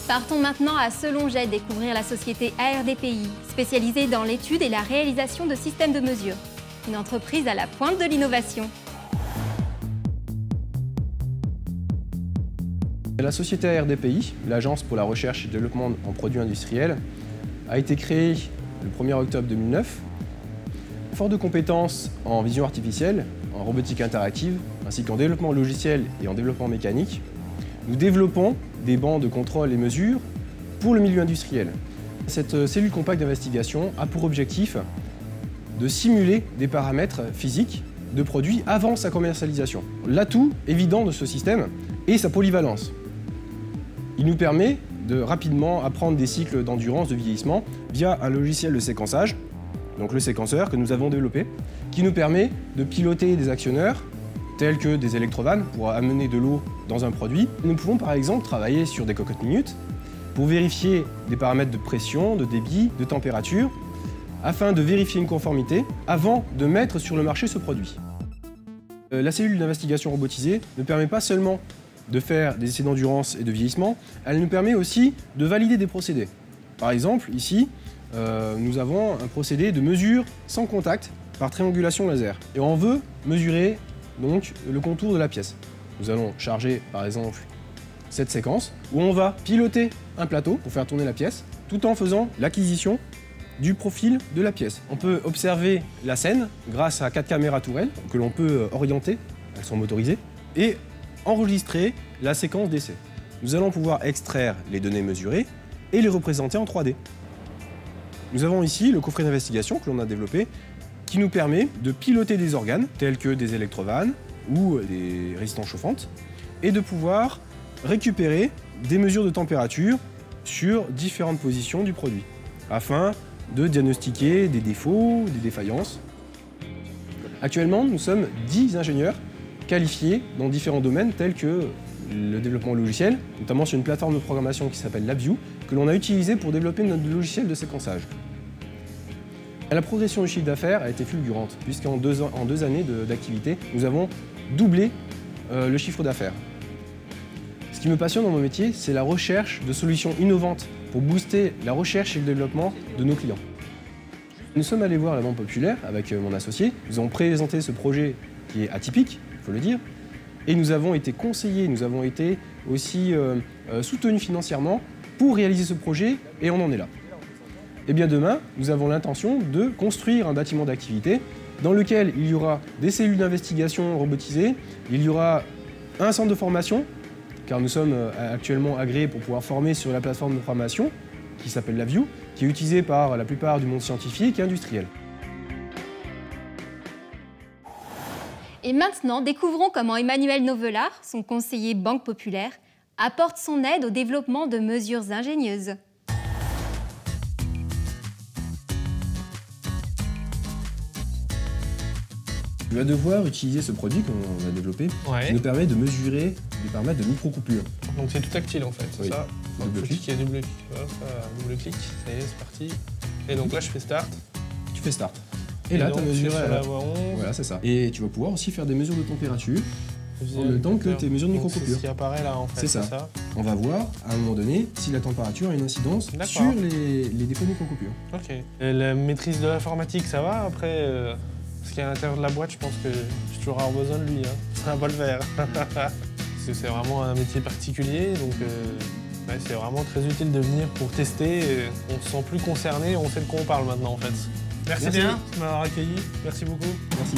Partons maintenant à Selonget découvrir la société ARDPI, spécialisée dans l'étude et la réalisation de systèmes de mesure. Une entreprise à la pointe de l'innovation. La société ARDPI, l'Agence pour la recherche et le développement en produits industriels, a été créée le 1er octobre 2009. Fort de compétences en vision artificielle, en robotique interactive, ainsi qu'en développement logiciel et en développement mécanique, nous développons des bancs de contrôle et mesure pour le milieu industriel. Cette cellule compacte d'investigation a pour objectif de simuler des paramètres physiques de produits avant sa commercialisation. L'atout évident de ce système est sa polyvalence. Il nous permet de rapidement apprendre des cycles d'endurance, de vieillissement, via un logiciel de séquençage, donc le séquenceur que nous avons développé, qui nous permet de piloter des actionneurs tels que des électrovannes pour amener de l'eau dans un produit. Nous pouvons par exemple travailler sur des cocottes minutes pour vérifier des paramètres de pression, de débit, de température, afin de vérifier une conformité avant de mettre sur le marché ce produit. La cellule d'investigation robotisée ne permet pas seulement de faire des essais d'endurance et de vieillissement, elle nous permet aussi de valider des procédés. Par exemple, ici, nous avons un procédé de mesure sans contact par triangulation laser. Et on veut mesurer donc le contour de la pièce. Nous allons charger par exemple cette séquence où on va piloter un plateau pour faire tourner la pièce tout en faisant l'acquisition du profil de la pièce. On peut observer la scène grâce à 4 caméras tourelles que l'on peut orienter, elles sont motorisées, et enregistrer la séquence d'essai. Nous allons pouvoir extraire les données mesurées et les représenter en 3D. Nous avons ici le coffret d'investigation que l'on a développé qui nous permet de piloter des organes tels que des électrovannes ou des résistances chauffantes et de pouvoir récupérer des mesures de température sur différentes positions du produit afin de diagnostiquer des défauts, des défaillances. Actuellement, nous sommes 10 ingénieurs qualifiés dans différents domaines tels que le développement logiciel, notamment sur une plateforme de programmation qui s'appelle LabVIEW, que l'on a utilisée pour développer notre logiciel de séquençage. La progression du chiffre d'affaires a été fulgurante, puisqu'en 2 années d'activité, nous avons doublé le chiffre d'affaires. Ce qui me passionne dans mon métier, c'est la recherche de solutions innovantes pour booster la recherche et le développement de nos clients. Nous sommes allés voir la Banque Populaire avec mon associé. Nous avons présenté ce projet qui est atypique, il faut le dire, et nous avons été conseillés, nous avons été aussi soutenus financièrement pour réaliser ce projet, et on en est là. Et bien demain, nous avons l'intention de construire un bâtiment d'activité dans lequel il y aura des cellules d'investigation robotisées, il y aura un centre de formation, car nous sommes actuellement agréés pour pouvoir former sur la plateforme de formation qui s'appelle LabVIEW, qui est utilisée par la plupart du monde scientifique et industriel. Et maintenant, découvrons comment Emmanuel Novelard, son conseiller Banque Populaire, apporte son aide au développement de mesures ingénieuses. Tu vas devoir utiliser ce produit qu'on a développé qui nous permet de mesurer les paramètres de micro-coupures. Donc c'est tout tactile en fait, c'est ça? Double clic. Double clic. Hop, double clic, ça y est, c'est parti. Et donc là je fais start. Tu fais start. Et là tu as mesuré sur la voie 11. Voilà, c'est ça. Et tu vas pouvoir aussi faire des mesures de température en même temps que tes mesures de micro-coupures. C'est ce qui apparaît là en fait. C'est ça. On va voir à un moment donné si la température a une incidence sur les défauts de micro-coupures. Ok. Et la maîtrise de l'informatique, ça va après ce qu'il y a à l'intérieur de la boîte, je pense que j'ai toujours avoir besoin de lui. Hein. Ça va pas le faire. Parce que c'est vraiment un métier particulier, donc ouais, c'est vraiment très utile de venir pour tester. On se sent plus concerné, on sait de quoi on parle maintenant en fait. Merci bien de m'avoir accueilli. Merci beaucoup. Merci.